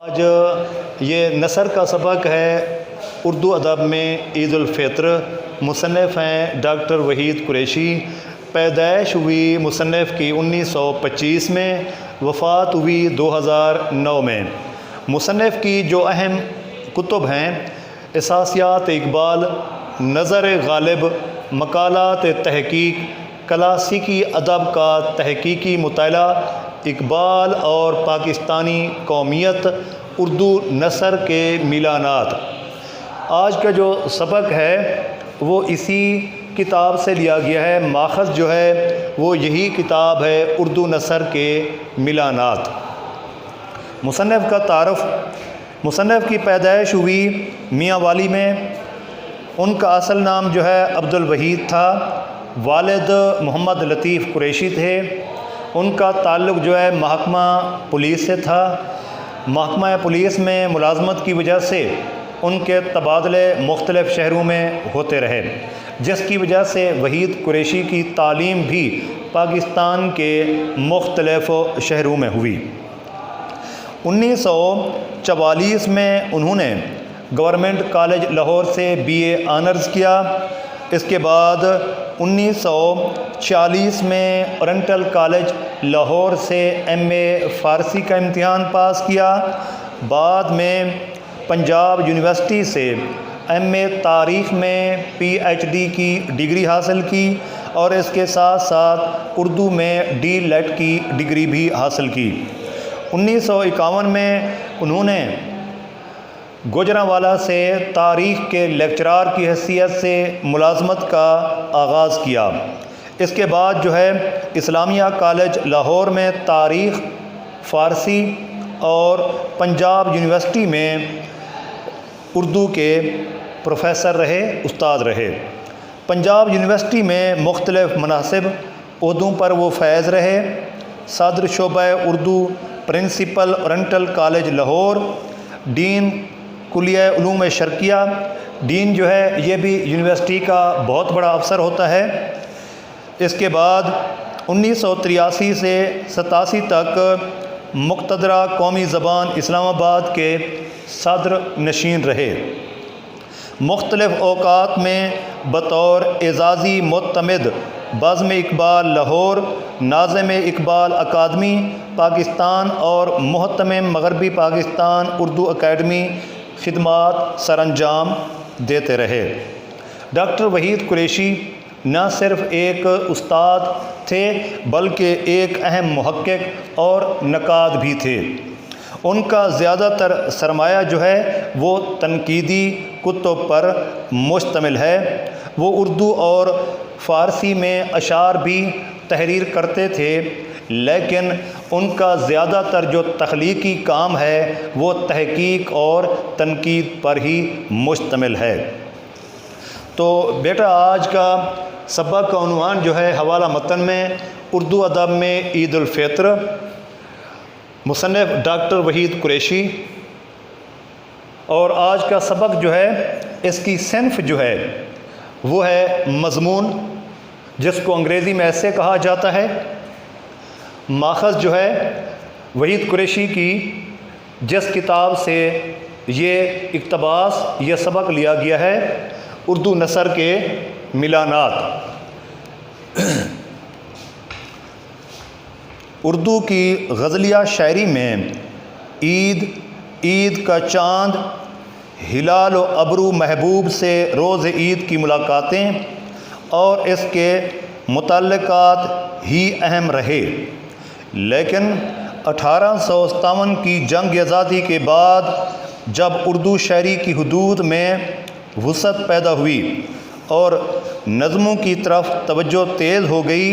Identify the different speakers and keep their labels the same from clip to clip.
Speaker 1: آج یہ نثر کا سبق ہے اردو ادب میں عید الفطر۔ مصنف ہیں ڈاکٹر وحید قریشی۔ پیدائش ہوئی مصنف کی 1925 میں، وفات ہوئی 2009 میں۔ مصنف کی جو اہم کتب ہیں: اساسیات اقبال، نظر غالب، مقالات تحقیق، کلاسیکی ادب کا تحقیقی مطالعہ، اقبال اور پاکستانی قومیت، اردو نثر کے میلانات۔ آج کا جو سبق ہے وہ اسی کتاب سے لیا گیا ہے، ماخذ جو ہے وہ یہی کتاب ہے، اردو نثر کے میلانات۔ مصنف کا تعارف: مصنف کی پیدائش ہوئی میاں والی میں۔ ان کا اصل نام جو ہے عبدالوحید تھا، والد محمد لطیف قریشی تھے۔ ان کا تعلق جو ہے محکمہ پولیس سے تھا۔ محکمہ پولیس میں ملازمت کی وجہ سے ان کے تبادلے مختلف شہروں میں ہوتے رہے، جس کی وجہ سے وحید قریشی کی تعلیم بھی پاکستان کے مختلف شہروں میں ہوئی۔ 1944 میں انہوں نے گورنمنٹ کالج لاہور سے BA آنرز کیا۔ اس کے بعد 1946 میں اورینٹل کالج لاہور سے MA فارسی کا امتحان پاس کیا۔ بعد میں پنجاب یونیورسٹی سے MA تاریخ میں PhD کی ڈگری حاصل کی اور اس کے ساتھ ساتھ اردو میں D.Litt کی ڈگری بھی حاصل کی۔ 1951 میں انہوں نے گوجرانوالہ سے تاریخ کے لیکچرار کی حیثیت سے ملازمت کا آغاز کیا۔ اس کے بعد جو ہے اسلامیہ کالج لاہور میں تاریخ، فارسی اور پنجاب یونیورسٹی میں اردو کے پروفیسر رہے، استاد رہے۔ پنجاب یونیورسٹی میں مختلف مناصب، عہدوں پر وہ فائز رہے: صدر شعبہ Urdu, principal oriental college Lahore, dean کلیہ علوم شرقیہ۔ ڈین جو ہے یہ بھی یونیورسٹی کا بہت بڑا افسر ہوتا ہے۔ اس کے بعد 1983 سے 87 تک مقتدرہ قومی زبان اسلام آباد کے صدر نشین رہے۔ مختلف اوقات میں بطور اعزازی معتمد بزم اقبال لاہور، ناظم اقبال اکادمی پاکستان اور محتمم مغربی پاکستان اردو اکیڈمی خدمات سر انجام دیتے رہے۔ ڈاکٹر وحید قریشی نہ صرف ایک استاد تھے بلکہ ایک اہم محقق اور نقاد بھی تھے۔ ان کا زیادہ تر سرمایہ جو ہے وہ تنقیدی کتب پر مشتمل ہے۔ وہ اردو اور فارسی میں اشعار بھی تحریر کرتے تھے، لیکن ان کا زیادہ تر جو تخلیقی کام ہے وہ تحقیق اور تنقید پر ہی مشتمل ہے۔ تو بیٹا آج کا سبق کا عنوان جو ہے حوالہ متن میں اردو ادب میں عید الفطر، مصنف ڈاکٹر وحید قریشی۔ اور آج کا سبق جو ہے اس کی صنف جو ہے وہ ہے مضمون، جس کو انگریزی میں ایسے کہا جاتا ہے۔ ماخذ جو ہے وحید قریشی کی جس کتاب سے یہ اقتباس، یہ سبق لیا گیا ہے، اردو نثر کے میلانات۔ اردو کی غزلیہ شاعری میں عید کا چاند، ہلال و ابرو محبوب سے روز عید کی ملاقاتیں اور اس کے متعلقات ہی اہم رہے، لیکن 1857 کی جنگ آزادی کے بعد جب اردو شاعری کی حدود میں وسعت پیدا ہوئی اور نظموں کی طرف توجہ تیز ہو گئی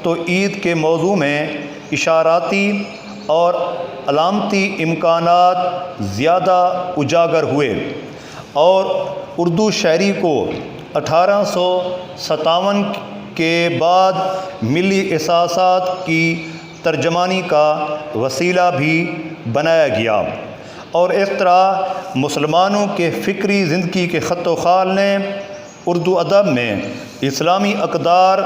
Speaker 1: تو عید کے موضوع میں اشاراتی اور علامتی امکانات زیادہ اجاگر ہوئے، اور اردو شاعری کو 1857 کے بعد ملی احساسات کی ترجمانی کا وسیلہ بھی بنایا گیا، اور اس طرح مسلمانوں کے فکری زندگی کے خط و خال نے اردو ادب میں اسلامی اقدار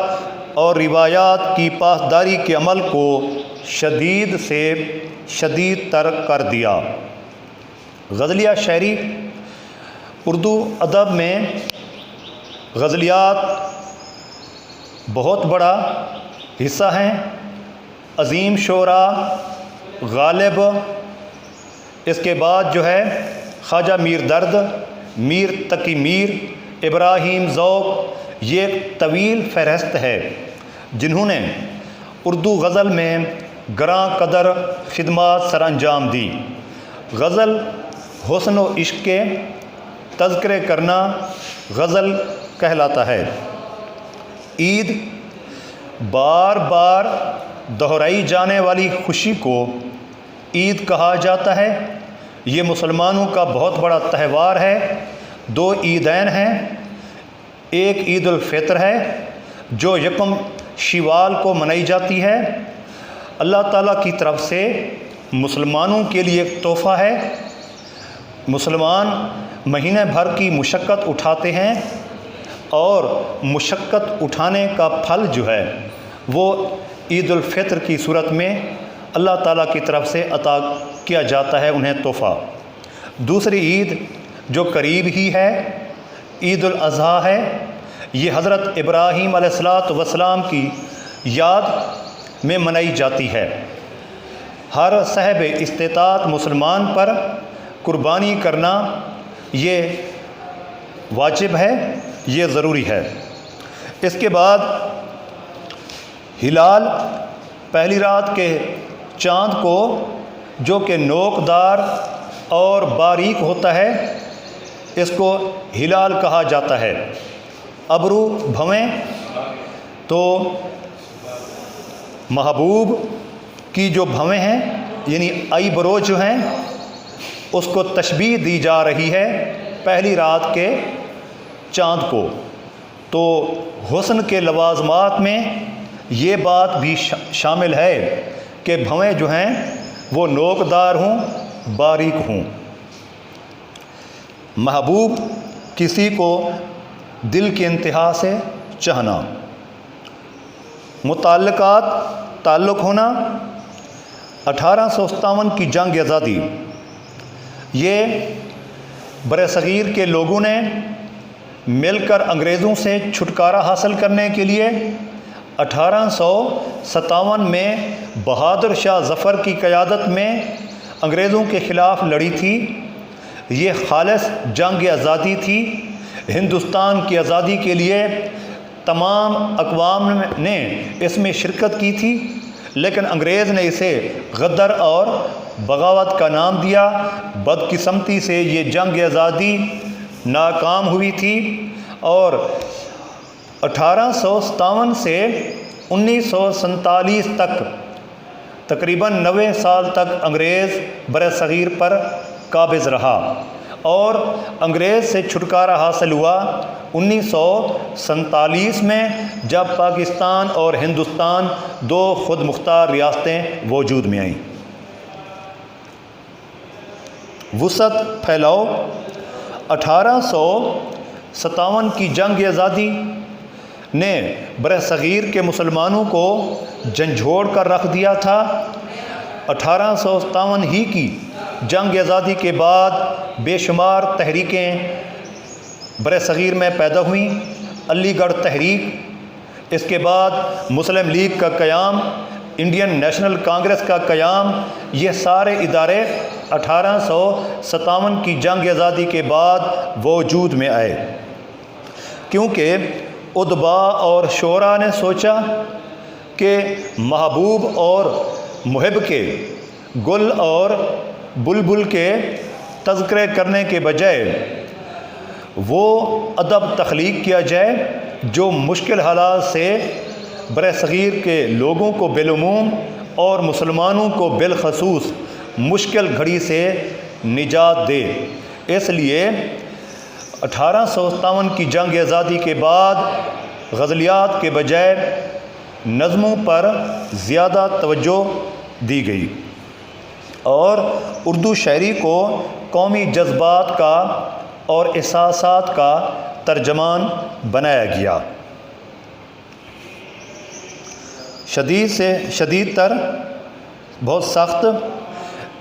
Speaker 1: اور روایات کی پاسداری کے عمل کو شدید سے شدید تر کر دیا۔ غزلیہ شاعری اردو ادب میں غزلیات بہت بڑا حصہ ہیں۔ عظیم شعراء غالب، اس کے بعد جو ہے خواجہ میر درد، میر تقی میر، ابراہیم ذوق، یہ ایک طویل فہرست ہے جنہوں نے اردو غزل میں گراں قدر خدمات سر انجام دی۔ غزل حسن و عشق کے تذکرے کرنا غزل کہلاتا ہے۔ عید بار بار دہرائی جانے والی خوشی کو عید کہا جاتا ہے۔ یہ مسلمانوں کا بہت بڑا تہوار ہے۔ دو عیدین ہیں، ایک عید الفطر ہے جو یکم شوال کو منائی جاتی ہے، اللہ تعالیٰ کی طرف سے مسلمانوں کے لیے ایک تحفہ ہے۔ مسلمان مہینے بھر کی مشقت اٹھاتے ہیں اور مشقت اٹھانے کا پھل جو ہے وہ عید الفطر کی صورت میں اللہ تعالیٰ کی طرف سے عطا کیا جاتا ہے انہیں تحفہ۔ دوسری عید جو قریب ہی ہے، عید الاضحیٰ ہے۔ یہ حضرت ابراہیم علیہ السلام کی یاد میں منائی جاتی ہے۔ ہر صاحب استطاعت مسلمان پر قربانی کرنا یہ واجب ہے، یہ ضروری ہے۔ اس کے بعد ہلال، پہلی رات کے چاند کو جو کہ نوکدار اور باریک ہوتا ہے، اس کو ہلال کہا جاتا ہے۔ ابرو بھویں تو محبوب کی جو بھویں ہیں یعنی آئی برو جو ہیں، اس کو تشبیہ دی جا رہی ہے پہلی رات کے چاند کو۔ تو حسن کے لوازمات میں یہ بات بھی شامل ہے کہ بھویں جو ہیں وہ نوکدار ہوں، باریک ہوں۔ محبوب کسی کو دل کی انتہا سے چاہنا۔ متعلقات، تعلق ہونا۔ 1857 کی جنگ آزادی، یہ برصغیر کے لوگوں نے مل کر انگریزوں سے چھٹکارا حاصل کرنے کے لیے 1857 میں بہادر شاہ ظفر کی قیادت میں انگریزوں کے خلاف لڑی تھی۔ یہ خالص جنگ آزادی تھی۔ ہندوستان کی آزادی کے لیے تمام اقوام نے اس میں شرکت کی تھی، لیکن انگریز نے اسے غدر اور بغاوت کا نام دیا۔ بدقسمتی سے یہ جنگ آزادی ناکام ہوئی تھی اور 1857 سے 1947 تک تقریباً 90 سال تک انگریز برصغیر پر قابض رہا اور انگریز سے چھٹکارا حاصل ہوا 1947 میں، جب پاکستان اور ہندوستان دو خود مختار ریاستیں وجود میں آئیں۔ وسعت پھیلاؤ۔ 1857 کی جنگ آزادی نے برصغیر کے مسلمانوں کو جھنجھوڑ کر رکھ دیا تھا۔ 1857 ہی کی جنگ آزادی کے بعد بے شمار تحریکیں برصغیر میں پیدا ہوئیں۔ علی گڑھ تحریک، اس کے بعد مسلم لیگ کا قیام، انڈین نیشنل کانگریس کا قیام، یہ سارے ادارے 1857 کی جنگ آزادی کے بعد وجود میں آئے، کیونکہ ادبا اور شعراء نے سوچا کہ محبوب اور محب کے، گل اور بلبل کے تذکرے کرنے کے بجائے وہ ادب تخلیق کیا جائے جو مشکل حالات سے برصغیر کے لوگوں کو بالعموم اور مسلمانوں کو بالخصوص مشکل گھڑی سے نجات دے۔ اس لیے 1857 کی جنگ آزادی کے بعد غزلیات کے بجائے نظموں پر زیادہ توجہ دی گئی اور اردو شاعری کو قومی جذبات کا اور احساسات کا ترجمان بنایا گیا۔ شدید سے شدید تر، بہت سخت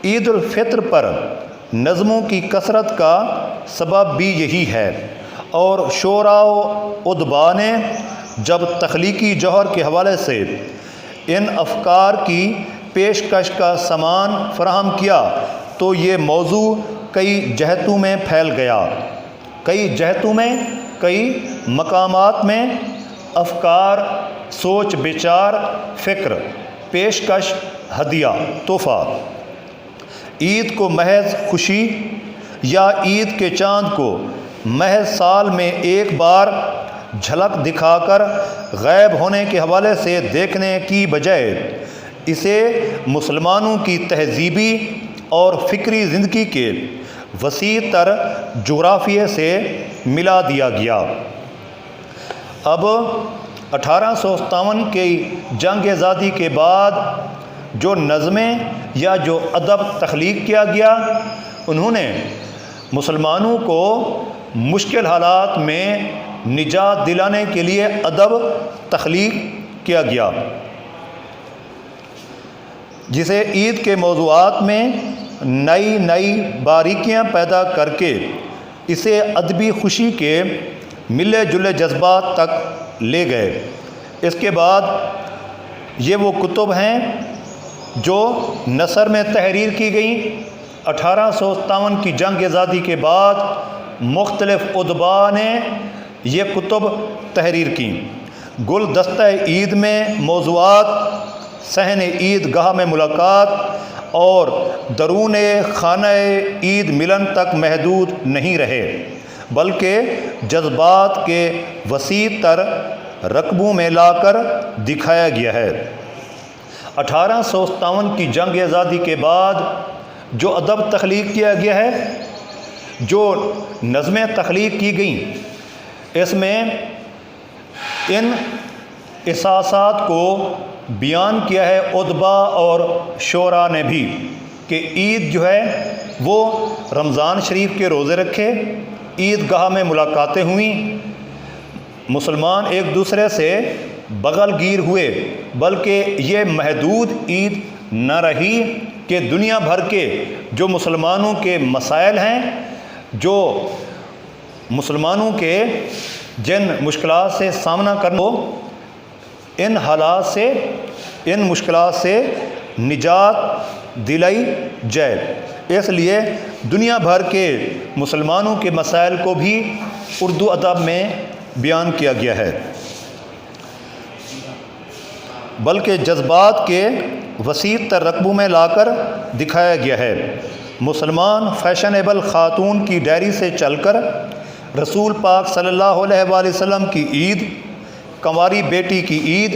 Speaker 1: عید الفطر پر نظموں کی کثرت کا سبب بھی یہی ہے، اور شعراء و ادباء نے جب تخلیقی جوہر کے حوالے سے ان افکار کی پیشکش کا سامان فراہم کیا تو یہ موضوع کئی جہتوں میں پھیل گیا، کئی مقامات میں افکار، سوچ بچار، فکر، پیشکش، ہدیہ، تحفہ، عید کو محض خوشی یا عید کے چاند کو محض سال میں ایک بار جھلک دکھا کر غائب ہونے کے حوالے سے دیکھنے کی بجائے اسے مسلمانوں کی تہذیبی اور فکری زندگی کے وسیع تر جغرافیے سے ملا دیا گیا۔ اب 1857 کی جنگ آزادی کے بعد جو نظمیں یا جو ادب تخلیق کیا گیا، انہوں نے مسلمانوں کو مشکل حالات میں نجات دلانے کے لیے ادب تخلیق کیا گیا، جسے عید کے موضوعات میں نئی باریکیاں پیدا کر کے اسے ادبی خوشی کے ملے جلے جذبات تک لے گئے۔ اس کے بعد یہ وہ کتب ہیں جو نثر میں تحریر کی گئیں۔ 1857 کی جنگ آزادی کے بعد مختلف ادباء نے یہ کتب تحریر کیں۔ گلدستہ عید میں موضوعات صحن عید گاہ میں ملاقات اور درون خانہ عید ملن تک محدود نہیں رہے، بلکہ جذبات کے وسیع تر رقبوں میں لا کر دکھایا گیا ہے۔ 1857 کی جنگ آزادی کے بعد جو ادب تخلیق کیا گیا ہے، جو نظمیں تخلیق کی گئیں، اس میں ان احساسات کو بیان کیا ہے ادباء اور شعراء نے بھی، کہ عید جو ہے وہ رمضان شریف کے روزے رکھے، عید گاہ میں ملاقاتیں ہوئیں، مسلمان ایک دوسرے سے بغل گیر ہوئے، بلکہ یہ محدود عید نہ رہی کہ دنیا بھر کے جو مسلمانوں کے مسائل ہیں، جو مسلمانوں کے جن مشکلات سے سامنا کرنا ہو، ان حالات سے، ان مشکلات سے نجات دلائی جائے۔ اس لیے دنیا بھر کے مسلمانوں کے مسائل کو بھی اردو ادب میں بیان کیا گیا ہے، بلکہ جذبات کے وسیع تر رقبوں میں لا کر دکھایا گیا ہے۔ مسلمان فیشنیبل خاتون کی ڈائری سے چل کر رسول پاک صلی اللہ علیہ وآلہ وسلم کی عید، کنواری بیٹی کی عید،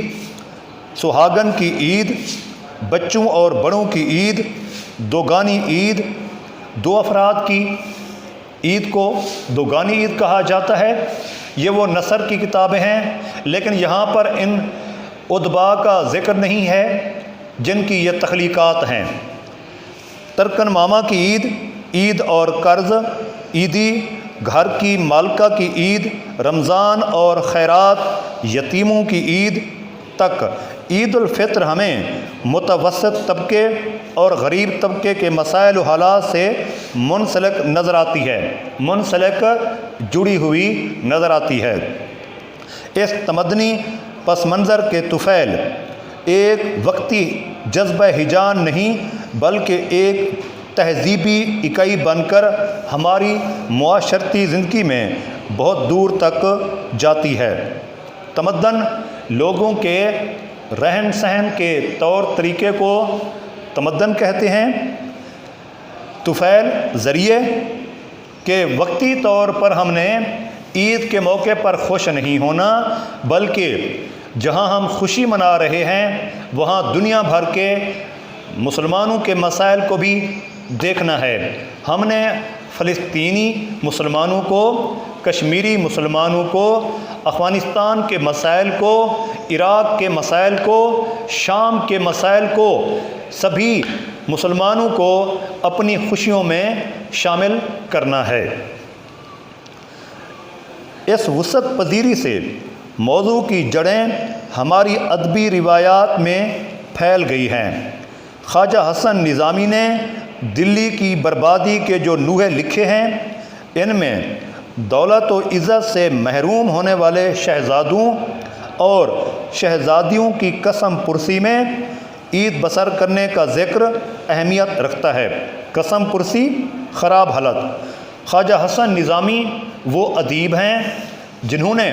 Speaker 1: سہاگن کی عید، بچوں اور بڑوں کی عید، دوگانی عید، دو افراد کی عید کو دوگانی عید کہا جاتا ہے۔ یہ وہ نثر کی کتابیں ہیں، لیکن یہاں پر ان ادباء کا ذکر نہیں ہے جن کی یہ تخلیقات ہیں۔ ترکن ماما کی عید، عید اور قرض، عیدی، گھر کی مالکہ کی عید، رمضان اور خیرات، یتیموں کی عید تک عید الفطر ہمیں متوسط طبقے اور غریب طبقے کے مسائل و حالات سے منسلک نظر آتی ہے، منسلک جڑی ہوئی نظر آتی ہے۔ اس تمدنی پس منظر کے طفیل ایک وقتی جذبہ ہیجان نہیں، بلکہ ایک تہذیبی اکائی بن کر ہماری معاشرتی زندگی میں بہت دور تک جاتی ہے۔ تمدن لوگوں کے رہن سہن کے طور طریقے کو تمدن کہتے ہیں۔ طفیل ذریعے کہ وقتی طور پر ہم نے عید کے موقع پر خوش نہیں ہونا، بلکہ جہاں ہم خوشی منا رہے ہیں وہاں دنیا بھر کے مسلمانوں کے مسائل کو بھی دیکھنا ہے۔ ہم نے فلسطینی مسلمانوں کو، کشمیری مسلمانوں کو، افغانستان کے مسائل کو، عراق کے مسائل کو، شام کے مسائل کو، سبھی مسلمانوں کو اپنی خوشیوں میں شامل کرنا ہے۔ اس وسعت پذیری سے موضوع کی جڑیں ہماری ادبی روایات میں پھیل گئی ہیں۔ خواجہ حسن نظامی نے دلی کی بربادی کے جو لوہے لکھے ہیں، ان میں دولت و عزت سے محروم ہونے والے شہزادوں اور شہزادیوں کی قسم پرسی میں عید بسر کرنے کا ذکر اہمیت رکھتا ہے۔ قسم پرسی، خراب حالت۔ خواجہ حسن نظامی وہ ادیب ہیں جنہوں نے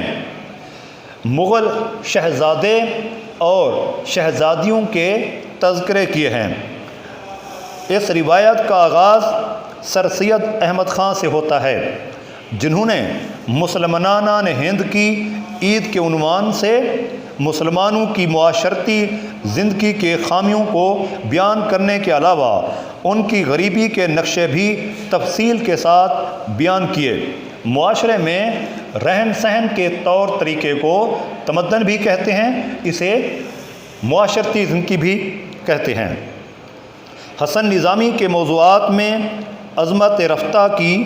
Speaker 1: مغل شہزادے اور شہزادیوں کے تذکرے کیے ہیں۔ اس روایت کا آغاز سر سید احمد خان سے ہوتا ہے، جنہوں نے مسلمانان ہند کی عید کے عنوان سے مسلمانوں کی معاشرتی زندگی کے خامیوں کو بیان کرنے کے علاوہ ان کی غریبی کے نقشے بھی تفصیل کے ساتھ بیان کیے۔ معاشرے میں رہن سہن کے طور طریقے کو تمدن بھی کہتے ہیں، اسے معاشرتی زندگی بھی کہتے ہیں۔ حسن نظامی کے موضوعات میں عظمت رفتہ کی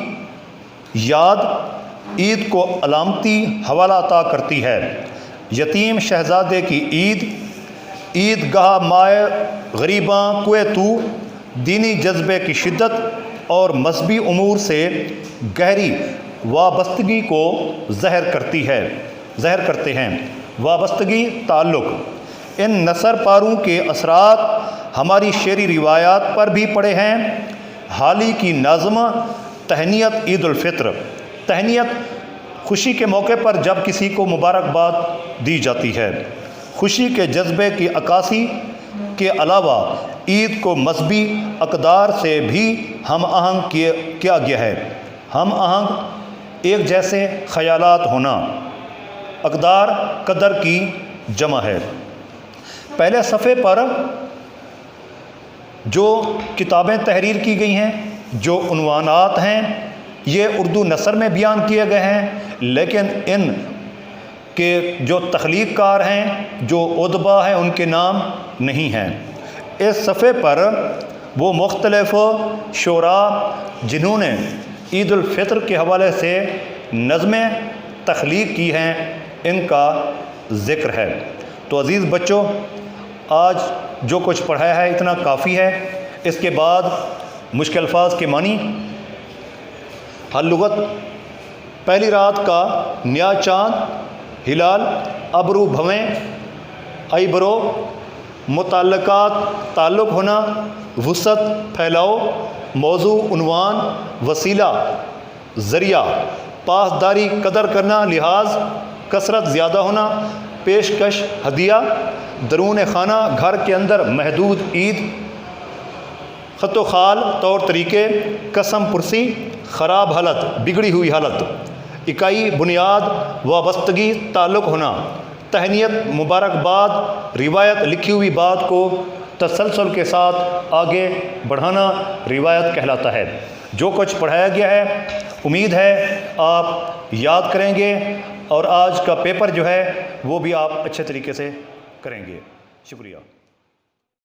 Speaker 1: یاد عید کو علامتی حوالہ عطا کرتی ہے۔ یتیم شہزادے کی عید گاہ مائے غریباں کوئے تو، دینی جذبے کی شدت اور مذہبی امور سے گہری وابستگی کو ظاہر کرتے ہیں۔ وابستگی، تعلق۔ ان نثر پاروں کے اثرات ہماری شعری روایات پر بھی پڑے ہیں۔ حالی کی نظم تہنیت عید الفطر، تہنیت خوشی کے موقع پر جب کسی کو مبارکباد دی جاتی ہے۔ خوشی کے جذبے کی عکاسی کے علاوہ عید کو مذہبی اقدار سے بھی ہم آہنگ کیا گیا ہے۔ ہم آہنگ، ایک جیسے خیالات ہونا، اقدار قدر کی جمع ہے۔ پہلے صفحے پر جو کتابیں تحریر کی گئی ہیں، جو عنوانات ہیں، یہ اردو نثر میں بیان کیے گئے ہیں، لیکن ان کے جو تخلیق کار ہیں، جو ادبا ہیں، ان کے نام نہیں ہیں۔ اس صفحے پر وہ مختلف شعراء جنہوں نے عید الفطر کے حوالے سے نظمیں تخلیق کی ہیں، ان کا ذکر ہے۔ تو عزیز بچوں، آج جو کچھ پڑھایا ہے اتنا کافی ہے۔ اس کے بعد مشکل الفاظ کے معنی، اللغت، پہلی رات کا نیا چاند، ہلال، ابرو بھویں، ایبرو، متعلقات، تعلق ہونا، وسعت، پھیلاؤ، موضوع، عنوان، وسیلہ، ذریعہ، پاسداری، قدر کرنا، لحاظ، کثرت، زیادہ ہونا، پیشکش، ہدیہ، درون خانہ، گھر کے اندر، محدود، عید، خط و خال، طور طریقے، قسم پرسی، خراب حالت، بگڑی ہوئی حالت، اکائی، بنیاد، وابستگی، تعلق ہونا، تہنیت، مبارکباد، روایت، لکھی ہوئی بات کو تسلسل کے ساتھ آگے بڑھانا روایت کہلاتا ہے۔ جو کچھ پڑھایا گیا ہے امید ہے آپ یاد کریں گے، اور آج کا پیپر جو ہے وہ بھی آپ اچھے طریقے سے کریں گے۔ شکریہ۔